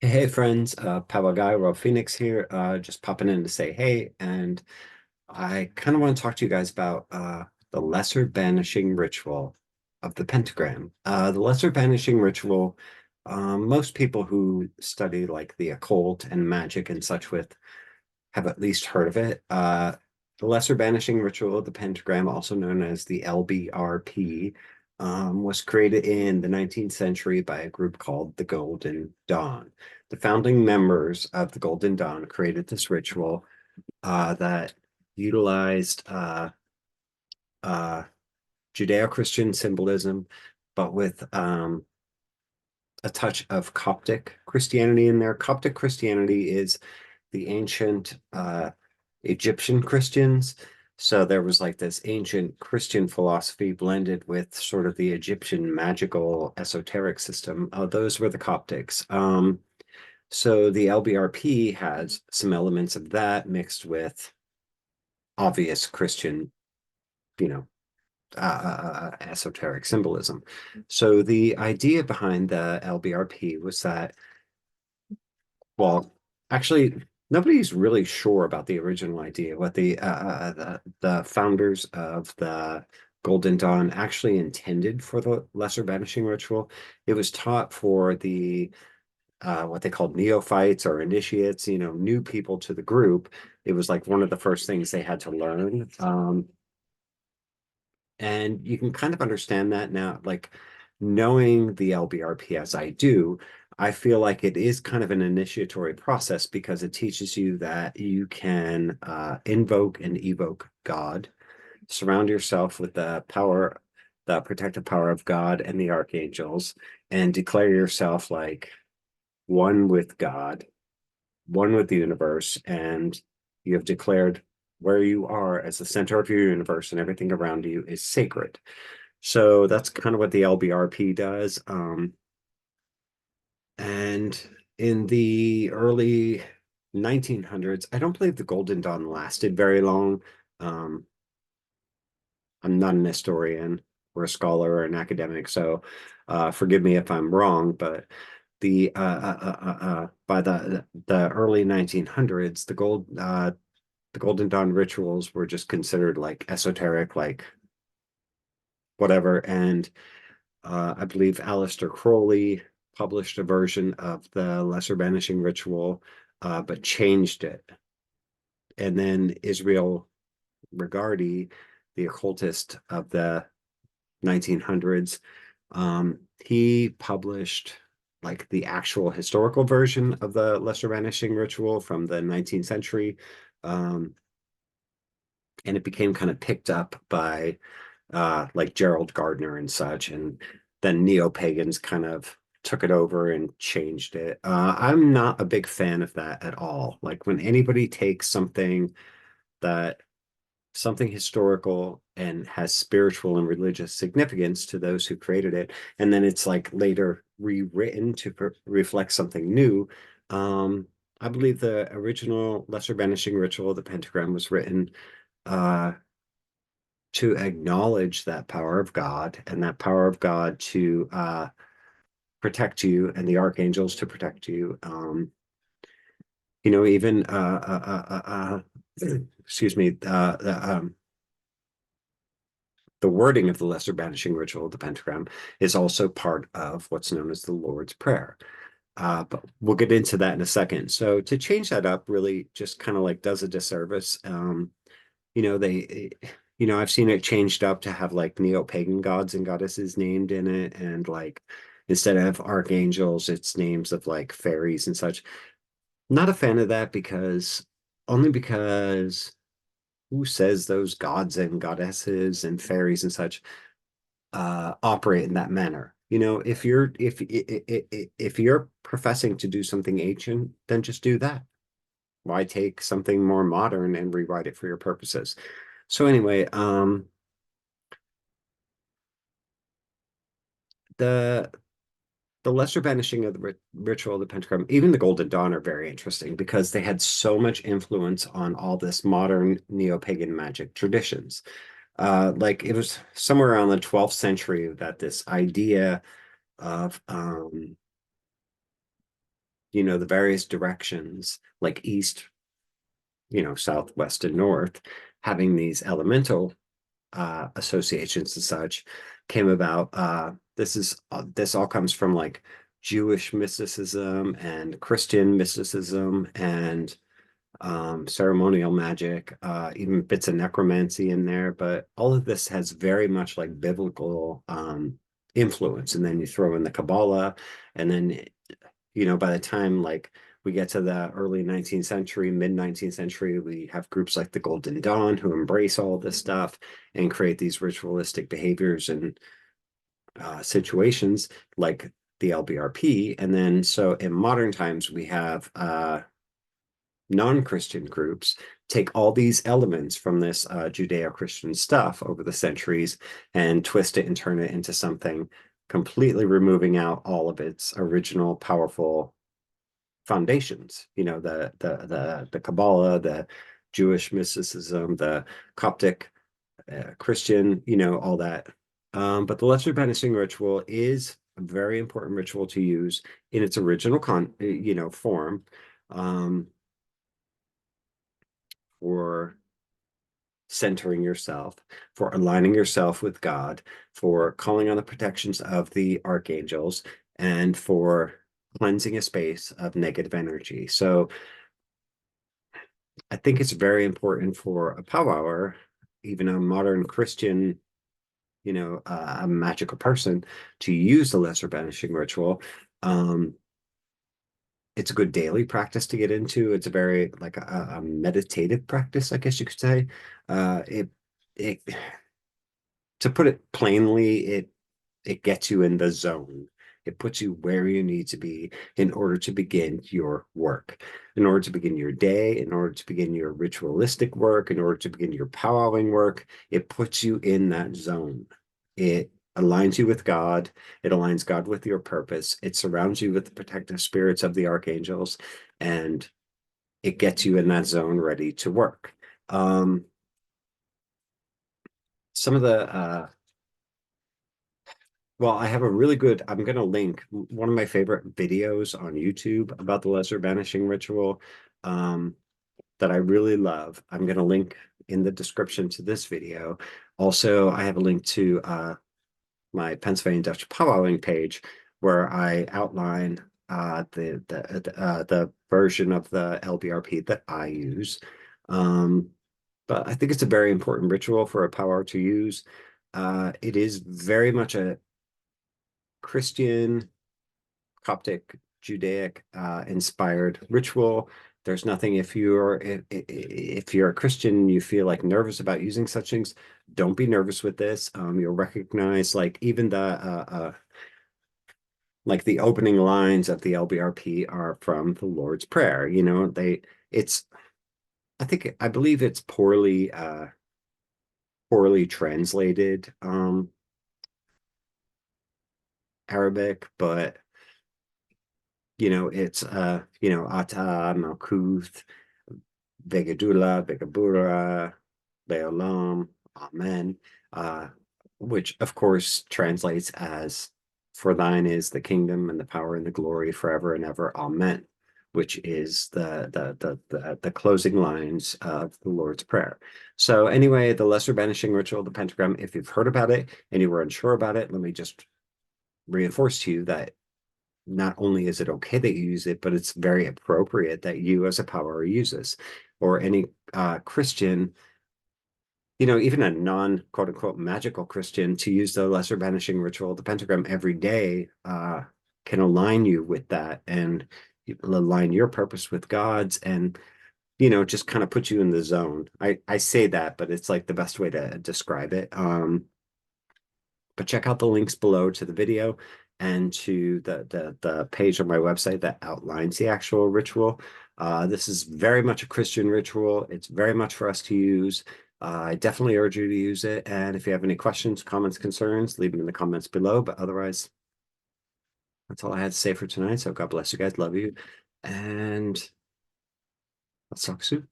Hey friends, Powwow Guy, Royal Phoenix here, just popping in to say hey, and I kind of want to talk to you guys about the lesser banishing ritual of the pentagram. The lesser banishing ritual, most people who study like the occult and magic and such with have at least heard of it. The lesser banishing ritual of the pentagram, also known as the LBRP, was created in the 19th century by a group called the Golden Dawn. The founding members of the Golden Dawn created this ritual that utilized uh, Judeo-Christian symbolism, but with a touch of Coptic Christianity in there. Coptic Christianity is the ancient Egyptian Christians. So there was like this ancient Christian philosophy blended with sort of the Egyptian magical esoteric system. Those were the Coptics. So the LBRP has some elements of that mixed with obvious Christian, you know, esoteric symbolism. So the idea behind the LBRP was that, well, actually, nobody's really sure about the original idea, what the founders of the Golden Dawn actually intended for the lesser banishing ritual. It was taught for the what they called neophytes or initiates, new people to the group. It was like one of the first things they had to learn. And you can kind of understand that now, like knowing the LBRP as I do, I feel like it is kind of an initiatory process because it teaches you that you can invoke and evoke God, surround yourself with the power, the protective power of God and the archangels, and declare yourself like one with God, one with the universe, and you have declared where you are as the center of your universe and everything around you is sacred. So that's kind of what the LBRP does. And in the early 1900s, I don't believe the Golden Dawn lasted very long. Um, I'm not an historian or a scholar or an academic, so forgive me if I'm wrong, but by the early 1900s, the Golden Dawn rituals were just considered like esoteric, like whatever. And I believe Aleister Crowley published a version of the Lesser Banishing Ritual, but changed it. And then Israel Regardie, the occultist of the 1900s, he published like the actual historical version of the Lesser Banishing Ritual from the 19th century. Um, and it became kind of picked up by like Gerald Gardner and such. And then neo-pagans kind of took it over and changed it. I'm not a big fan of that at all. Like when anybody takes that something historical and has spiritual and religious significance to those who created it, and then it's like later rewritten to reflect something new. Um, I believe the original Lesser Banishing Ritual, the pentagram, was written uh, to acknowledge that power of God and that power of God to protect you and the archangels to protect you. Even excuse me, the wording of the lesser banishing ritual of the pentagram is also part of what's known as the Lord's Prayer. But we'll get into that in a second. So to change that up really just kind of like does a disservice. They I've seen it changed up to have like neo-pagan gods and goddesses named in it, and like instead of archangels it's names of like fairies and such. Not a fan of that because only because who says those gods and goddesses and fairies and such operate in that manner? If you're professing to do something ancient, then just do that. Why take something more modern and rewrite it for your purposes? So anyway, the the lesser banishing of the ritual of the pentagram, even the Golden Dawn, are very interesting because they had so much influence on all this modern neo-pagan magic traditions. Like it was somewhere around the 12th century that this idea of the various directions, like east, south, west, and north, having these elemental associations and such came about. This all comes from like Jewish mysticism and Christian mysticism and ceremonial magic, even bits of necromancy in there, but all of this has very much like biblical influence. And then you throw in the Kabbalah, and then by the time like we get to the early 19th century, mid 19th century, we have groups like the Golden Dawn who embrace all this stuff and create these ritualistic behaviors and situations like the LBRP. And then so in modern times, we have non-Christian groups take all these elements from this Judeo-Christian stuff over the centuries and twist it and turn it into something completely removing out all of its original powerful foundations. The Kabbalah, the Jewish mysticism, the Coptic Christian, all that. But the Lesser Banishing ritual is a very important ritual to use in its original form. For centering yourself, for aligning yourself with God, for calling on the protections of the archangels, and for cleansing a space of negative energy. So I think it's very important for a powwower, even a modern Christian, a magical person, to use the Lesser Banishing ritual. It's a good daily practice to get into. It's a very like a meditative practice, I guess you could say. It to put it plainly, it gets you in the zone. It puts you where you need to be in order to begin your work, in order to begin your day, in order to begin your ritualistic work, in order to begin your powwowing work. It puts you in that zone. It aligns you with God. It aligns God with your purpose. It surrounds you with the protective spirits of the archangels, and it gets you in that zone ready to work. Some of the well, I have a really good, I'm going to link one of my favorite videos on YouTube about the Lesser Banishing ritual that I really love. I'm going to link in the description to this video. Also, I have a link to my Pennsylvania Dutch powwowing page where I outline the version of the LBRP that I use. But I think it's a very important ritual for a powwow to use. It is very much a Christian, Coptic, Judaic inspired ritual. There's nothing if you're a Christian, you feel like nervous about using such things, don't be nervous with this. You'll recognize like even the like the opening lines of the LBRP are from the Lord's Prayer. It's I believe it's poorly translated Arabic, but it's Ata, Malkuth, Vegadula, Vegabura, Leolam, Amen, which of course translates as "For thine is the kingdom and the power and the glory forever and ever, Amen," which is the closing lines of the Lord's Prayer. So anyway, the Lesser Banishing ritual, the pentagram, if you've heard about it and you were unsure about it, let me just reinforce to you that not only is it okay that you use it, but it's very appropriate that you as a powwower use this, or any Christian, even a non quote unquote magical Christian, to use the Lesser Banishing ritual, the pentagram, every day can align you with that and align your purpose with God's, and just kind of put you in the zone. I say that, but it's like the best way to describe it. But check out the links below to the video and to the page on my website that outlines the actual ritual. This is very much a Christian ritual. It's very much for us to use. I definitely urge you to use it. And if you have any questions, comments, concerns, leave them in the comments below. But otherwise, that's all I had to say for tonight. So God bless you guys. Love you. And let's talk soon.